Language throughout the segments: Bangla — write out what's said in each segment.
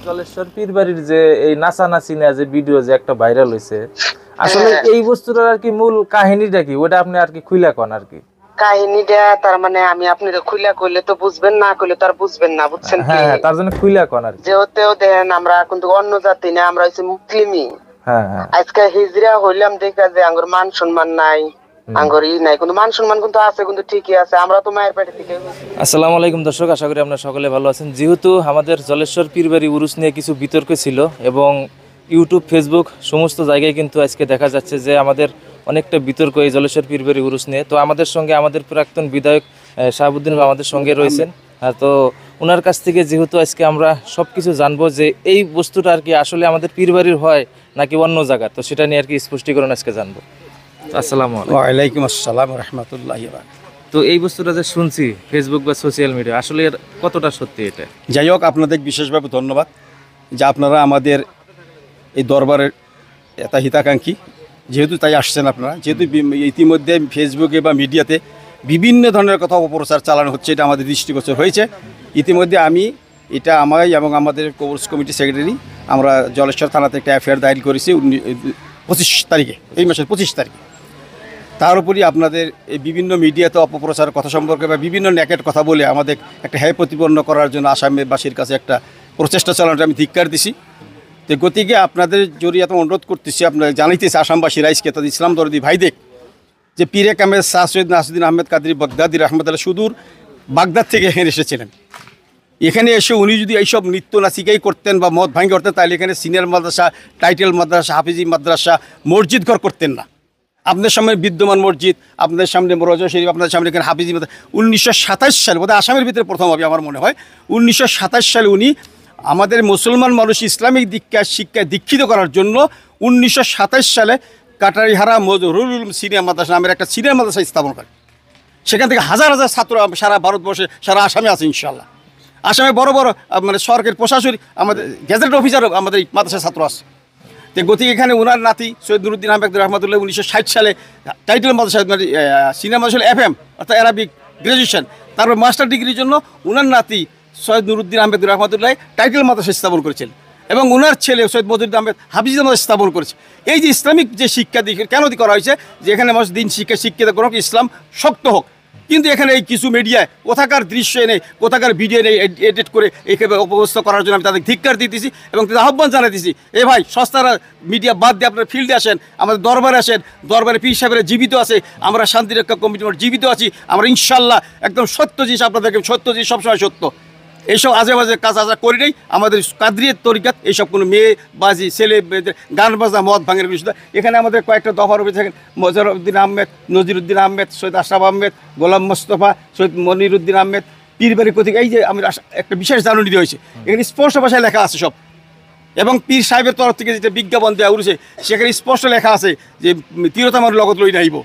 জলেশ্বর পীরবাড়ির যে এই নাচানাচি না যে ভিডিও যে একটা ভাইরাল হয়েছে, আসলে এই বস্তুটার আর কি মূল কাহিনীটা কি, ওটা আপনি আর কি খুইলা কোন আর কি। কাহিনীটা তার মানে আমি আপনাকে খুইলা কইলে তো বুঝবেন, না কইলে তো আর বুঝবেন না, বুঝছেন কি? হ্যাঁ, তার জন্য খুইলা কোন আর কি। যেহেতু দেখেন আমরা কিন্তু অন্য জাতি না, আমরা হচ্ছে মুসলিমই। হ্যাঁ হ্যাঁ, আজকে হিজরা হইলাম দেখা যে আঙ্গুর মান সম্মান নাই, আঙ্গুর ই নাই, কিন্তু মান সম্মান কিন্তু আছে, কিন্তু ঠিকই আছে। আমরা তো মায়ের পেটে থেকে। আসসালামু আলাইকুম দর্শক, আশা করি আপনারা সকলে ভালো আছেন। যেহেতু আমাদের জলেশ্বর পীরবাড়ি উরুস নিয়ে কিছু বিতর্ক ছিল এবং ইউটিউব, ফেসবুক সমস্ত জায়গায় কিন্তু আজকে দেখা যাচ্ছে যে আমাদের অনেকটা বিতর্ক এই জলেশ্বর পীরবাড়ি উরুস নিয়ে। তো আমাদের সঙ্গে আমাদের প্রাক্তন বিধায়ক শাহাবুদ্দিন আমাদের সঙ্গে রয়েছেন। তো ওনার কাছ থেকে যেহেতু আজকে আমরা সব কিছু জানবো যে এই বস্তুটা আর কি আসলে আমাদের পীরবাড়ির হয় নাকি অন্য জায়গা, তো সেটা নিয়ে আর কি স্পষ্টীকরণ আজকে জানবো। আসসালামু আলাইকুম। ওয়ালাইকুম আসসালাম রহমতুল্লাহ। তো এই বস্তুটা যে শুনছি ফেসবুক বা সোশ্যাল মিডিয়া, আসলে এর কতটা সত্যি এটা? যাই হোক, আপনাদের বিশেষভাবে ধন্যবাদ যে আপনারা আমাদের এই দরবারের এটা হিতাকাঙ্ক্ষী, যেহেতু তাই আসছেন আপনারা। যেহেতু ইতিমধ্যে ফেসবুকে বা মিডিয়াতে বিভিন্ন ধরনের কথা অপপ্রচার চালানো হচ্ছে, এটা আমাদের দৃষ্টিগোচর হয়েছে। ইতিমধ্যে আমি এটা আমায় এবং আমাদের কোর্স কমিটি সেক্রেটারি আমরা জলেশ্বর থানাতে একটা এফআইআর দায়ের করেছি 25 তারিখে, এই মাসের 25 তারিখে। তার উপরই আপনাদের এই বিভিন্ন মিডিয়াতে অপপ্রচারের কথা সম্পর্কে বা বিভিন্ন ন্যাকেট কথা বলে আমাদের একটা হ্যায় প্রতিপন্ন করার জন্য আসামবাসীর কাছে একটা প্রচেষ্টা চালানোটা আমি ধিক্কার দিছি। তো গতিকে আপনাদের জড়িয়ে অনুরোধ করতেছি, আপনারা জানাইতেছি আসামবাসী রাইজকে, তাদের ইসলাম দরদি ভাইদের, যে পীরে কামেল শাহ সৈয়দ নাসিরুদ্দিন আহমেদ কাদরি বাগদাদি রহমতুল্লাহ সুদূর বাগদাদ থেকে এখানে এসেছিলেন। এখানে এসে উনি যদি এইসব নৃত্য নাচিকাই করতেন বা মদ ভাঙ্গি করতেন, তাহলে এখানে সিনিয়র মাদ্রাসা, টাইটেল মাদ্রাসা, হাফিজি মাদ্রাসা, মসজিদ ঘর করতেন না। আপনাদের সামনে বিদ্যমান মসজিদ, আপনাদের সামনে রোজা শরীফ, আপনাদের সামনে এখানে হাফিজি মাদ্রাসা। 1927 সালে বোধহয় আসামের ভিতরে প্রথম হবে আমার মনে হয়, 1927 সালে উনি আমাদের মুসলমান মানুষ ইসলামিক শিক্ষায় দীক্ষিত করার জন্য 1927 সালে কাটারিহারা মজরুল সিনিয়র মাদ্রাসা নামের একটা সিনিয়র মাদ্রাসা স্থাপন করে। সেখান থেকে হাজার হাজার ছাত্র সারা ভারতবর্ষে, সারা আসামে আছে ইনশাল্লাহ। আসামে বড় বড় মানে সরকারি প্রশাসনিক আমাদের গেজেট অফিসারও আমাদের এই মাদ্রাসার ছাত্র আছে। তো গতিকে এখানে ওনার নাতি সৈয়দ নুরুদ্দিন আহমেদ রহমতুল্লাহ 1960 সালে টাইটেল মাদ্রাসা সিনিয়র মাদ্রাসা FM অর্থাৎ অ্যারাবিক গ্রাজুয়েশন, তারপর মাস্টার ডিগ্রির জন্য ওনার নাতি সৈয়দ নুরুদ্দিন আহমেদ রহমতুল্লাহ টাইটেল মাদ্রাসা স্থাপন করেছেন এবং ওনার ছেলে সৈয়দ মজুদ্দিন আহমেদ হাফিজ মাদ্রাসা স্থাপন করেছে। এই যে ইসলামিক যে শিক্ষা কেন করা হয়েছে, যে এখানে মানুষ দিন শিক্ষিত করুক, ইসলাম শক্ত হোক। কিন্তু এখানে এই কিছু মিডিয়ায় কোথাকার দৃশ্য এনে, কোথাকার ভিডিও এনে এডিট করে এইভাবে অপব্যস্ত করার জন্য আমি তাদের ধিক্কার দিতেছি এবং তাদের আহ্বান জানাতেছি, এ ভাই সস্তারা মিডিয়া বাদ দিয়ে আপনারা ফিল্ডে আসেন, আমাদের দরবারে আসেন। দরবারে পীর সাহেবেরা জীবিত আছে, আমরা শান্তিরক্ষা কমিটির জীবিত আছি। আমরা ইনশাল্লাহ একদম সত্য জিনিস আপনাদেরকে, সত্য জিনিস সবসময় সত্য। এইসব আজে বাজে কাজ করি নেই। আমাদের কাদরিয়াত তরিকাত এইসব কোনো মেয়ে বাজি, ছেলে গান বাজনা, মদ ভাঙের বিষয়। এখানে আমাদের কয়েকটা দফা রয়েছে, থাকেন মজরুদ্দিন আহমেদ, নজিরুদ্দিন আহমেদ, সৈয়দ আশরাফ আহমেদ, গোলাম মোস্তফা, সৈয়দ মনিরুদ্দিন আহমেদ, পীরবাড়ি কর্তৃক। এই যে আমি একটা বিশেষ জানুনি দেওয়া হয়েছে, এখানে স্পষ্ট ভাষায় লেখা আছে সব। এবং পীর সাহেবের তরফ থেকে যেটা বিজ্ঞাপন দেওয়া উঠেছে, সেখানে স্পষ্ট লেখা আছে যে তিরতামার লগত লই নাইব,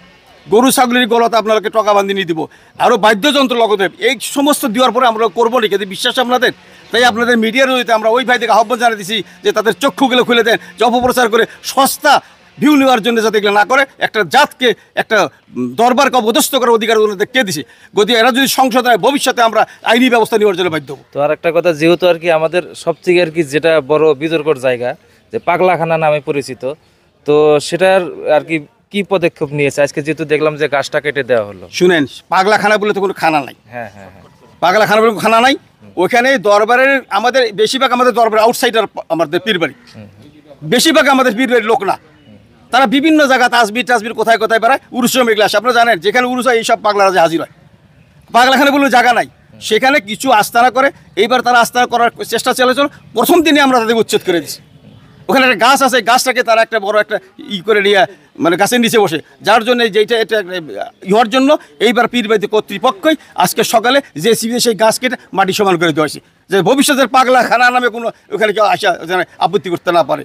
গরু ছাগলের গলাতে আপনাকে টকা বান্ধিনি দিব, আরও বাদ্যযন্ত্র লগত। এই সমস্ত দেওয়ার পরে আমরা করবো না, কিন্তু বিশ্বাস আপনাদের। তাই আপনাদের মিডিয়ার রয়েছে আমরা ওই ভাই থেকে আহ্বান জানিয়ে দিচ্ছি যে তাদের চক্ষুগুলো খুলে দেন, যে অপপ্রচার করে সস্তা ভিউ নেওয়ার জন্য যাতে এগুলো না করে। একটা জাতকে, একটা দরবারকে অবদস্থ করার অধিকার ওনাদের কে দিছে। গতিকে এরা যদি সংসদ হয়, ভবিষ্যতে আমরা আইনি ব্যবস্থা নেওয়ার জন্য বাধ্য হবো। তো আর একটা কথা, যেহেতু আর কি আমাদের সবথেকে আর কি যেটা বড় বিতর্কর জায়গা যে পাগলাখানা নামে পরিচিত, তো সেটার আর কি কি পদক্ষেপ নিয়েছে আজকে, যেহেতু দেখলাম যে গাছটা কেটে দেওয়া হলো? শুনেন, পাগলাখানা বলে তো কোনো খানা নাই। হ্যাঁ হ্যাঁ হ্যাঁ, পাগলাখানা বলে খানা নাই। ওখানে দরবারের আমাদের বেশিরভাগ আমাদের দরবারের আউটসাইডার, আমাদের পীরবাড়ি বেশিরভাগ আমাদের পীরবাড়ির লোক না। তারা বিভিন্ন জায়গা তাসবির কোথায় কোথায় বেড়ায়, উরুসে মেঘলা আসে। আপনারা জানেন যেখানে উরুস হয় এইসব পাগলারা যে হাজির হয়। পাগলাখানা বলে জায়গা নাই, সেখানে কিছু আস্তানা করে। এইবার তারা আস্তানা করার চেষ্টা চালিয়েছিল। প্রথম দিনে আমরা তাদের উচ্ছেদ করে দিচ্ছি। ওখানে একটা গাছ আছে, গাছটাকে তারা একটা বড় একটা করে নিয়ে মানে গাছের নিচে বসে, যার জন্য যেটা এটা ইহর জন্য এইবার পীরবাড়ি কর্তৃপক্ষই আজকে সকালে যে সেই গাছ কেটে মাটি সমান করে দেওয়া হয়েছে, যে ভবিষ্যতের পাগলাখানা নামে কোনো ওখানে কেউ আসা যেন আপত্তি করতে না পারে।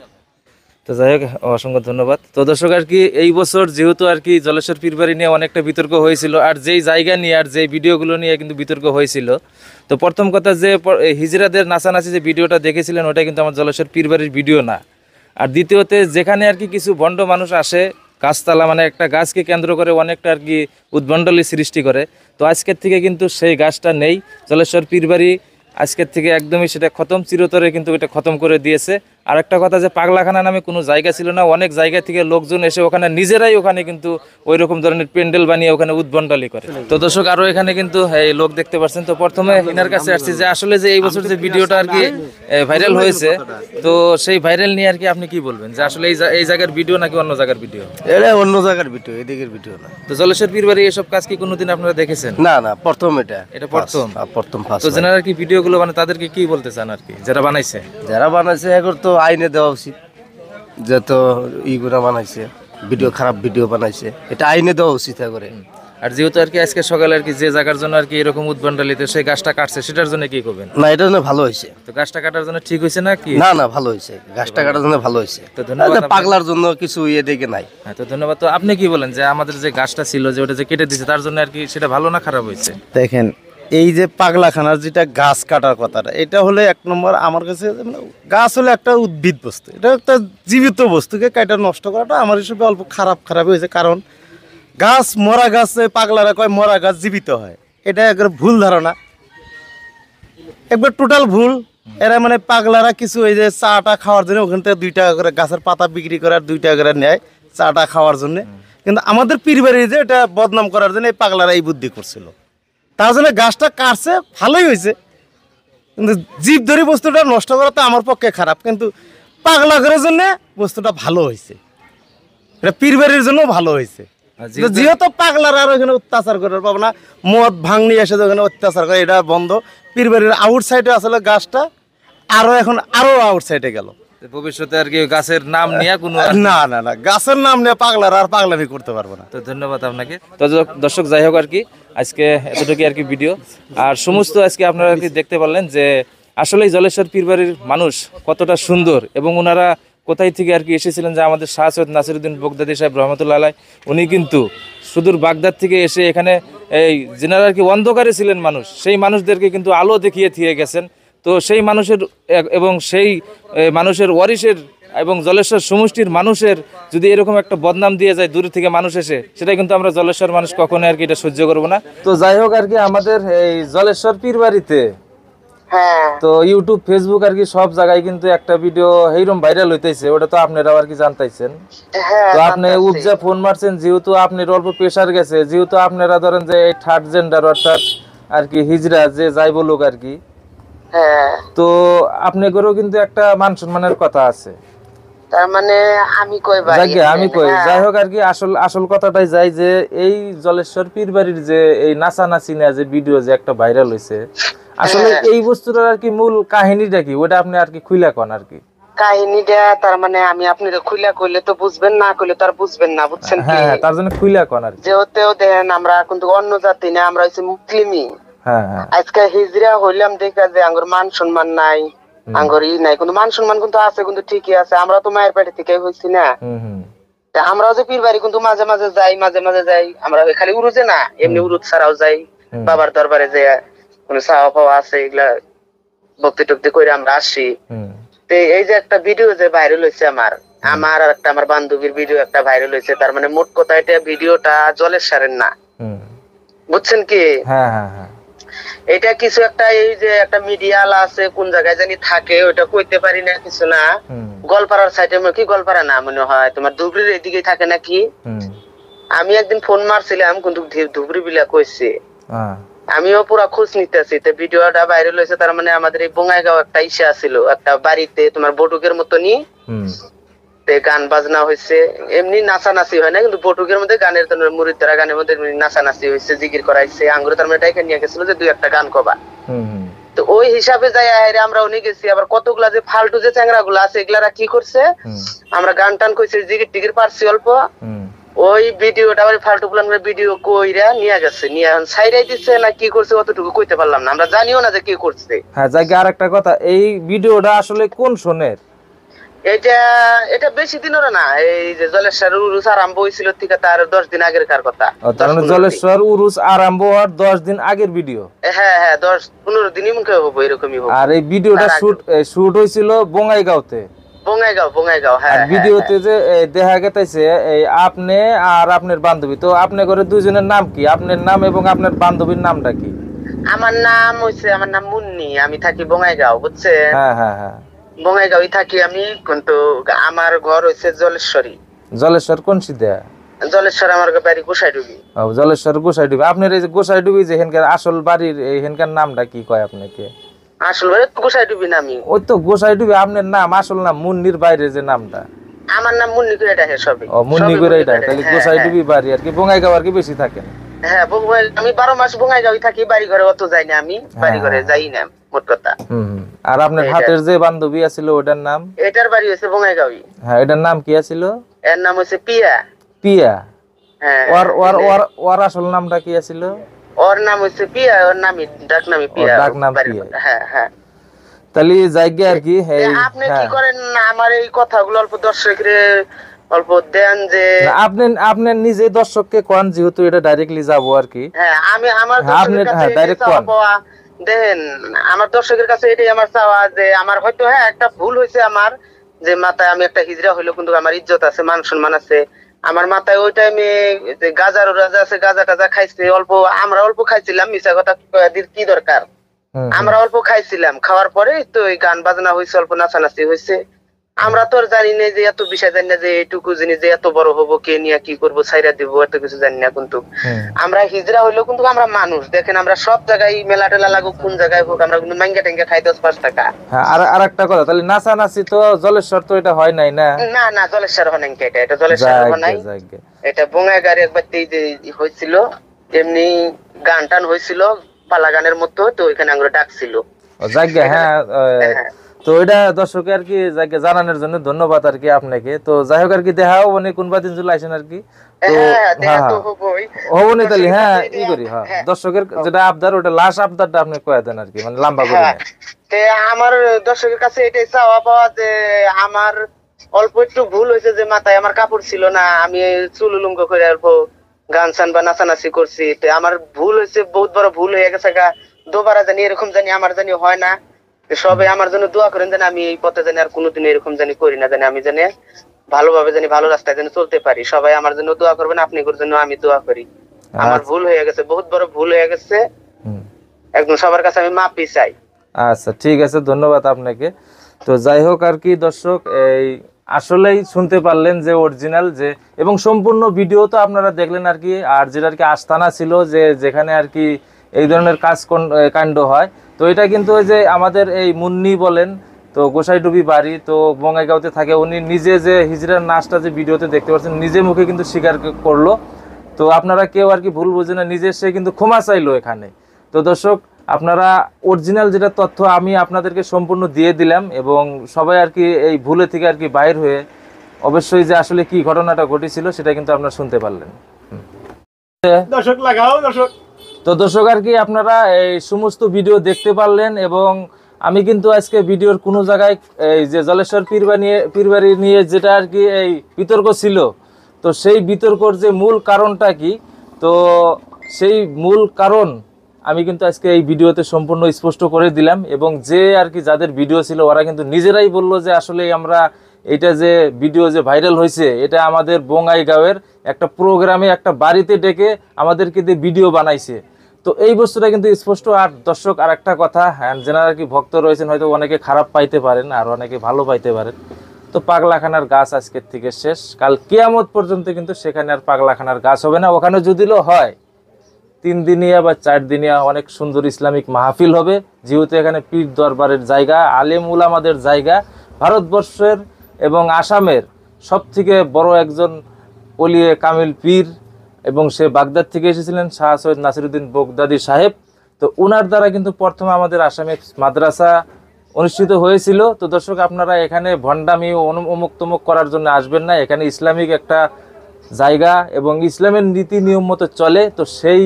তো যাই হোক, অসংখ্য ধন্যবাদ। তো দর্শক আর কি এই বছর যেহেতু আর কি জলেশ্বর পীরবাড়ি নিয়ে অনেকটা বিতর্ক হয়েছিল, আর যেই জায়গা নিয়ে আর যেই ভিডিওগুলো নিয়ে কিন্তু বিতর্ক হয়েছিল। তো প্রথম কথা যে হিজড়াদের নাচানাচি যে ভিডিওটা দেখেছিলেন, ওটা কিন্তু আমার জলেশ্বর পীরবাড়ির ভিডিও না। আর দ্বিতীয়তে যেখানে আর কি কিছু ভণ্ড মানুষ আসে, গাছতলা মানে একটা গাছকে কেন্দ্র করে অনেকটা আর কি উদ্ভণ্ডলী সৃষ্টি করে, তো আজকের থেকে কিন্তু সেই গাছটা নেই। জলেশ্বর পীরবাড়ি আজকের থেকে একদমই সেটা খতম, চিরতরে কিন্তু এটা খতম করে দিয়েছে। আর একটা কথা যে পাগলাখানা নামে কোনো জায়গা ছিল না, অনেক জায়গা থেকে লোকজন এসে ওখানে নিজেরাই ওখানে কিন্তু ওই রকম ধরনের প্যান্ডেল বানিয়ে ওখানে উদ্ভণ্ডালি করে। তো দর্শক আরো এখানে কিন্তু এই লোক দেখতে পাচ্ছেন। তো প্রথমে ইনার কাছে আসছি যে আসলে যে এই বছর যে ভিডিওটা আর কি ভাইরাল হয়েছে, তো সেই ভাইরাল নিয়ে আর কি আপনি কি বলবেন যে আসলে এই জায়গার ভিডিও নাকি অন্য জায়গার ভিডিও? এটা অন্য জায়গার ভিডিও, এদিকের ভিডিও না। তো জলেশ্বর পীরবাড়ি এসব কাজ কি কোনোদিন আপনারা দেখেছেন? না না, প্রথম এটা প্রথম। প্রথম তো ফার্স্ট। যারা আর কি ভিডিওগুলো মানে তাদেরকে কি বলতে চান আর কি যারা বানাইছে? যারা বানাইছে এখন তো আইনে দেওয়া উচিত, যে তো ইগুলা বানাইছে ভিডিও, খারাপ ভিডিও বানাইছে, এটা আইনে দেওয়া উচিত করে। আর যেহেতু আর কি আজকে সকালে আর কি যে জায়গার জন্য আর কি এরকম উদ্ভণ্ডালিতে সেই গাছটা কাটছে, সেটার জন্য কি করবেন? না, এটা জন্য ভালো হয়েছে। তো গাছটা কাটার জন্য ঠিক হয়েছে না কি? না না, ভালো হয়েছে, গাছটা কাটার জন্য ভালো হয়েছে। তো ধন্যবাদ আপনাকে। পাগলার জন্য কিছু ইয়ে দেখে নাই। হ্যাঁ, তো ধন্যবাদ। তো আপনি কি বলেন যে আমাদের যে গাছটা ছিল যে ওটা যে কেটে দিয়েছে তার জন্য আর কি সেটা ভালো না খারাপ হয়েছে? দেখেন, এই যে পাগলাখানার যেটা গাছ কাটার কথাটা, এটা হলে এক নম্বর আমার কাছে মানে গাছ হলে একটা উদ্ভিদ বস্তু, এটা একটা জীবিত বস্তুকে কাটা নষ্ট করাটা আমার হিসেবে অল্প খারাপ হয়েছে। কারণ গাছ, মরা গাছে পাগলারা কয় মরা গাছ জীবিত হয়, এটা একবার ভুল ধারণা, একবার টোটাল ভুল। এরা মানে পাগলারা কিছু ওই যে চাটা খাওয়ার জন্য ওখান থেকে 2 টাকা করে গাছের পাতা বিক্রি করে আর 2 টাকা করে নেয় চাটা খাওয়ার জন্য। কিন্তু আমাদের পীরবাড়ি যে এটা বদনাম করার জন্য এই পাগলারা এই বুদ্ধি করছিল, তার জন্য গাছটা কাটছে, ভালোই হয়েছে। কিন্তু জীবধরি বস্তুটা নষ্ট করা তো আমার পক্ষে খারাপ, কিন্তু পাগলা করার জন্য বস্তুটা ভালো হয়েছে, এটা পীরবাড়ির জন্য ভালো হয়েছে। যেহেতু পাগলার আর ওখানে অত্যাচার করার পাবো না, মদ ভাঙ নিয়ে এসে ওখানে অত্যাচার করে, এটা বন্ধ। পীরবাড়ির আউট সাইডে আসলে গাছটা এখন আরো আউট সাইডে গেল। ভবিষ্যতে আর কি গাছের নাম নিয়ে কোনো না না না, গাছের নাম নিয়ে পাগলার আর পাগলামি করতে পারবো না। তো ধন্যবাদ আপনাকে। তো দর্শক যাই হোক আর কি আজকে এতটুকু আর কি ভিডিও, আর সমস্ত আজকে আপনারা আর কি দেখতে পারলেন যে আসলে জলেশ্বর পীরবাড়ির মানুষ কতটা সুন্দর এবং ওনারা কোথায় থেকে আর কি এসেছিলেন। যে আমাদের শাহ সৈয়দ নাসিরউদ্দিন বগদাদী সাহেব রহমতুল্লাহ আলাইহ, উনি কিন্তু সুদূর বাগদাদ থেকে এসে এখানে এই যেনারা আর কি অন্ধকারে ছিলেন মানুষ, সেই মানুষদেরকে কিন্তু আলো দেখিয়ে দিয়ে গেছেন। তো সেই মানুষের এবং সেই মানুষের ওয়ারিশের এবং জলেশ্বর সমষ্টির মানুষের যদি এরকম একটা বদনাম দিয়ে যায় দূর থেকে মানুষ এসে, সেটা কিন্তু আমরা জলেশ্বর মানুষ কখনোই আর কি এটা সহ্য করবো না। তো যাই হোক আর কি আমাদের এই জলেশ্বর পীরবাড়িতে হ্যাঁ তো ইউটিউব, ফেসবুক আর কি সব জায়গায় কিন্তু একটা ভিডিও এইরকম ভাইরাল হইতেছে, ওটা তো আপনারাও আর কি জানতাইছেন। হ্যাঁ তো আপনি উপজা ফোন মারছেন, যেহেতু আপনার অল্প প্রেশার গেছে, যেহেতু আপনারা ধরেন যে এই থার্ড জেন্ডার অর্থাৎ আর কি হিজড়া যে যাই বলুক আর কি, হ্যাঁ, তো আপনাদেরও কিন্তু একটা মান সম্মানের কথা আছে। তার মানে আমি কই ভাই, আমি কই যাই হোক আর কি আসল কথাটাই যাই যে এই জলেশ্বর পীরবাড়ির যে এই নাচানাচি না যে ভিডিও যে একটা ভাইরাল হয়েছে, আসলে এই বস্তুটার আর কি মূল কাহিনীটা কি, ওটা আপনি আর কি খুইলা কোন আর কি কাহিনীটা। তার মানে আমি আপনাকে খুইলা কইলে তো বুঝবেন, না কইলে তো আর বুঝবেন না, বুঝছেন কি? হ্যাঁ, তার জন্য খুইলা কোন আর কি। যেহেতু দেখেন আমরা কিন্তু অন্য জাতি না, আমরা হচ্ছে মুসলিমই। হ্যাঁ হ্যাঁ, আজকে হিজড়া হইলাম দেখা যে আঙ্গুর মান সম্মান নাই, আঙ্গুর ই নাই, কিন্তু মান সম্মান কিন্তু আছে, কিন্তু ঠিকই আছে। আমরা তো মায়ের পেটে থেকে হইছি না। আমরাও যে পীর বাড়ি কিন্তু মাঝে মাঝে যাই। আমরা খালি উরুজে না, এমনি উরুজ ছাড়াও যাই, বাবার দরবারে যে কোন চাওয়া পাওয়া আছে এগুলা ভক্তি টক্তি করে আমরা আসি। তো এই যে একটা ভিডিও যে ভাইরাল হয়েছে আমার আর একটা আমার বান্ধবীর ভিডিও একটা ভাইরাল হয়েছে, তার মানে মোট কথা এটা ভিডিওটা জলেশ্বরের না, বুঝছেন কি? হ্যাঁ হ্যাঁ হ্যাঁ, এটা কিছু একটা এই যে একটা মিডিয়াল আছে কোন জায়গায় জানি থাকে, ওটা কইতে পারি না কিছু না। গোলপাড়ার সাইডে কি, গোলপাড়া না মনে হয়, তোমার ধুবড়ির এদিকে থাকে নাকি। আমি একদিন ফোন মারছিলাম কিন্তু ধুবড়ি বিলা কইছে, আমিও পুরা খোঁজ নিতেছি। তো ভিডিওটা ভাইরাল হয়েছে, তার মানে আমাদের এই বঙ্গাইগাঁও একটা ইসা ছিল, একটা বাড়িতে তোমার বটুকের মতনই গান বাজনা হয়েছে, এমনি নাচানাচি হয় না, কিন্তু বটুকের মধ্যে গানের মুরিদরা গানের মধ্যে নাচানাচি হয়েছে, জিকির করাইছে, আঙ্গুরে তার মানে ডাইকা নিয়ে গেছিল যে 2-1টা গান কবা। তো ওই হিসাবে যাই আমরা উনি গেছি। আবার কতগুলা যে ফালতু যে চ্যাংরা গুলা আছে এগুলারা কি করছে, আমরা গান টান কইছি, জিকির টিকির পারছি অল্প, ওই ভিডিওটা ওই ফালতু গুলান ভিডিও কইরা নিয়ে গেছে, নিয়ে এখন সাইডাই দিচ্ছে না কি করছে অতটুকু কইতে পারলাম না, আমরা জানিও না যে কি করছে। হ্যাঁ, জায়গা আরেকটা কথা, এই ভিডিওটা আসলে কোন সনের? এটা বেশি দিনের না, এই যে জলেশ্বর উরুস আরম্ভ হয়েছিল ঠিক তার 10 দিন আগের কার কথা। তার মানে জলেশ্বর উরুস আরম্ভ হওয়ার 10 দিন আগের ভিডিও। হ্যাঁ হ্যাঁ, 10-15 দিনই মুখে হবে, এরকমই হবে। আর এই ভিডিওটা শুট হয়েছিল বঙ্গাইগাঁওতে। বঙ্গাইগাঁও হ্যাঁ। ভিডিওতে যে দেখা গেছে এই আপনি আর আপনার বান্ধবী, তো আপনি করে দুজনের নাম কি, আপনার নাম এবং আপনার বান্ধবীর নামটা কি? আমার নাম মুন্নি, আমি থাকি বঙ্গাইগাঁও, বুঝছেন? হ্যাঁ হ্যাঁ হ্যাঁ। বঙ্গাইগাঁওই থাকি আমি, কিন্তু আমার ঘর হচ্ছে জলেশ্বরী। জলেশ্বর কোন সিদ্ধা? জলেশ্বর আমার বাড়ি গোসাইডুবি। ও জলেশ্বর গোসাইডুবি। আপনার এই যে গোসাইডুবি যে হেনকার আসল বাড়ির এই হেনকার নামটা কি কয় আপনাকে? আসলে গোসাইডুবি নামি। ওই তো গোসাইডুবি আপনার নাম, আসল নাম মুন্নির বাইরে যে নামটা। আমার নাম মুন্নি করে ডাকে সবে। ও মুন্নি করে এটা, তাহলে গোসাইডুবি বাড়ি আর কি। বঙ্গাইগাঁও আর কি বেশি থাকেন? হ্যাঁ, আমি 12 মাস বঙ্গাইগাঁওই থাকি, বাড়ি ঘরে অত যাই না, আমি বাড়ি ঘরে যাই না মোট কথা। আর আপনার হাতের যে বান্ধবী আছিল ওটার নাম? এটার বাড়ি হচ্ছে বঙ্গাইগাঁওই। হ্যাঁ, এটার নাম কি আছিল? এর নাম হচ্ছে পিয়া। পিয়া? হ্যাঁ। ওর আসল নামটা কি আছিল? ওর নাম হচ্ছে পিয়া, ওর নামই ডাক নামই পিয়া। ডাক নাম পিয়া। হ্যাঁ হ্যাঁ। তাহলে জায়গা আর কি। আপনি কি করেন আমার এই কথাগুলো অল্প দর্শকের অল্প দেন যে আপনি নিজে দর্শককে কোন, যেহেতু এটা ডাইরেক্টলি যাব আর কি। হ্যাঁ, আমি আমার দর্শকের কাছে ডাইরেক্ট কোন দেখেন, আমার দর্শকের কাছে এটাই আমার চাওয়া যে আমার হয়তো হ্যাঁ একটা ভুল হয়েছে আমার, যে মাথায় আমি একটা হিজড়া হইলো কিন্তু আমার ইজ্জত আছে, মান সম্মান আছে। আমার মাথায় ওই টাইমে গাজার রাজা আছে, গাজা টাজা খাইছে অল্প, আমরা অল্প খাইছিলাম, মিশা কথা কি দরকার, আমরা অল্প খাইছিলাম, খাওয়ার পরে তো ওই গান বাজনা হয়েছে, অল্প নাচানাচি হয়েছে। আমরা তো আর জানি না যে এত বিষয় জানি না যে এইটুকু জিনিস যে এত বড় হবো, কে নিয়ে কি করবো, ছাইরা দিব, এত কিছু জানি না। কিন্তু আমরা হিজড়া হইলেও কিন্তু আমরা মানুষ, দেখেন আমরা সব জায়গায় মেলা টেলা লাগুক, কোন জায়গায় হোক, আমরা কিন্তু মাঙ্গা টেঙ্গা খাই 10-5 টাকা। আর একটা কথা, তাহলে নাচানাচি তো জলেশ্বর তো এটা হয় নাই না? না জলেশ্বর হয় নাই, এটা জলেশ্বর হয় নাই, এটা বঙ্গাইগাঁওয়ের একবার যে হয়েছিল, এমনি গান টান হয়েছিল পালা গানের মতো, তো ওইখানে আমরা ডাকছিল জায়গা। হ্যাঁ, তো এটা দর্শকে আর কি জায়গা জানানোর জন্য ধন্যবাদ আর কি আপনাকে। তো যাই হোক আর কি, দেখাও মানে কোনবা দিন চলে আসেন আর কি। তো হবনি তাহলে। হ্যাঁ, ই করি। হ্যাঁ, দর্শকের যেটা আবদার, ওটা লাস্ট আবদারটা আপনি কয়ে দেন আর কি, মানে লম্বা করে। আমার দর্শকের কাছে এটাই চাওয়া পাওয়া যে আমার অল্প একটু ভুল হয়েছে, যে মাথায় আমার কাপড় ছিল না, আমি চুল উলঙ্গ করে অল্প গান সান বা নাচানাচি করছি। আমার ভুল হয়েছে, বহুত বড় ভুল হয়ে গেছে। দোবারা জানি এরকম জানি আমার জানি হয় না। সবাই আমার জন্য দোয়া করেন, যেন আমি এই পথে জানি আর কোনোদিন এরকম জানি করি না, জানি আমি জানি ভালোভাবে জানি ভালো রাস্তায় জানি চলতে পারি। সবাই আমার জন্য দোয়া করবেন, আপনি জন্য আমি দোয়া করি। আমার ভুল হয়ে গেছে, বহুত বড় ভুল হয়ে গেছে, একদম সবার কাছে আমি মাফি চাই। আচ্ছা, ঠিক আছে, ধন্যবাদ আপনাকে। তো যাই হোক আর কি দর্শক, এই আসলেই শুনতে পারলেন যে অরিজিনাল যে, এবং সম্পূর্ণ ভিডিও তো আপনারা দেখলেন আর কি। আর যেটা আর কি আস্তানা ছিল, যে যেখানে আর কি এই ধরনের কাণ্ড হয়, তো এটা কিন্তু ওই যে আমাদের এই মুন্নি বলেন, তো গোসাইডুবি বাড়ি, তো বঙ্গাইগাঁওতে থাকে। উনি নিজে যে হিজড়ার নাচটা যে ভিডিওতে দেখতে পাচ্ছেন, নিজে মুখে কিন্তু স্বীকার করলো। তো আপনারা কেউ আর কি ভুল বুঝে না, নিজে সে কিন্তু ক্ষমা চাইলো এখানে। তো দর্শক, আপনারা অরিজিনাল যেটা তথ্য আমি আপনাদেরকে সম্পূর্ণ দিয়ে দিলাম, এবং সবাই আর কি এই ভুলে থেকে আর কি বাইর হয়ে অবশ্যই যে আসলে কি ঘটনাটা ঘটেছিল সেটা কিন্তু আপনারা শুনতে পারলেন। দর্শক লাগাও দর্শক। তো দর্শক আর কি আপনারা এই সমস্ত ভিডিও দেখতে পারলেন, এবং আমি কিন্তু আজকে ভিডিওর কোনো জায়গায় এই যে জলেশ্বর পীরবাড়ি নিয়ে যেটা আর কি এই বিতর্ক ছিল, তো সেই বিতর্কর যে মূল কারণটা কি, তো সেই মূল কারণ আমি কিন্তু আজকে এই ভিডিওতে সম্পূর্ণ স্পষ্ট করে দিলাম। এবং যে আর কি যাদের ভিডিও ছিল ওরা কিন্তু নিজেরাই বললো যে আসলে আমরা এটা যে ভিডিও যে ভাইরাল হয়েছে, এটা আমাদের বঙ্গাইগাঁওয়ের একটা প্রোগ্রামে একটা বাড়িতে ডেকে আমাদেরকে দিয়ে ভিডিও বানাইছে। তো এই বস্তুটা কিন্তু স্পষ্ট। আর দর্শক, আর একটা কথা, হ্যাঁ, যারা আর কি ভক্ত রয়েছেন হয়তো অনেকে খারাপ পাইতে পারেন আর অনেকে ভালো পাইতে পারেন। তো পাগলাখানার গাছ আজকের থেকে শেষ, কাল কিয়ামত পর্যন্ত কিন্তু সেখানে আর পাগলাখানার গাছ হবে না। ওখানে যদিও হয় 3 দিনিয়া বা 4 দিনিয়া অনেক সুন্দর ইসলামিক মাহফিল হবে, যেহেতু এখানে পীর দরবারের জায়গা, আলেম উলামাদের জায়গা, ভারতবর্ষের এবং আসামের সবথেকে বড় একজন ওলিয়ে কামিল পীর, এবং সে বাগদাদ থেকে এসেছিলেন, শাহ সৈয়দ নাসিরুদ্দিন বগদাদি সাহেব। তো ওনার দ্বারা কিন্তু প্রথমে আমাদের আসামে মাদ্রাসা অনুষ্ঠিত হয়েছিল। তো দর্শক, আপনারা এখানে ভণ্ডামি অমুক তমুক করার জন্য আসবেন না। এখানে ইসলামিক একটা জায়গা এবং ইসলামের নীতি নিয়ম মতো চলে। তো সেই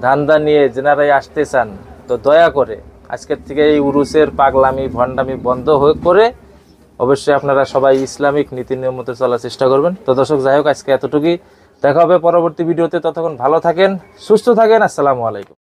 ধান্দা নিয়ে যেনারাই আসতে চান, তো দয়া করে আজকের থেকে এই উরুসের পাগলামি ভণ্ডামি বন্ধ করে অবশ্যই আপনারা সবাই ইসলামিক নীতি নিয়ম মতো চলার চেষ্টা করবেন। তো দর্শক, যাই হোক, আজকে এতটুকুই। দেখা হবে পরবর্তী ভিডিওতে। ততক্ষণ ভালো থাকেন, সুস্থ থাকেন। আসসালামু আলাইকুম।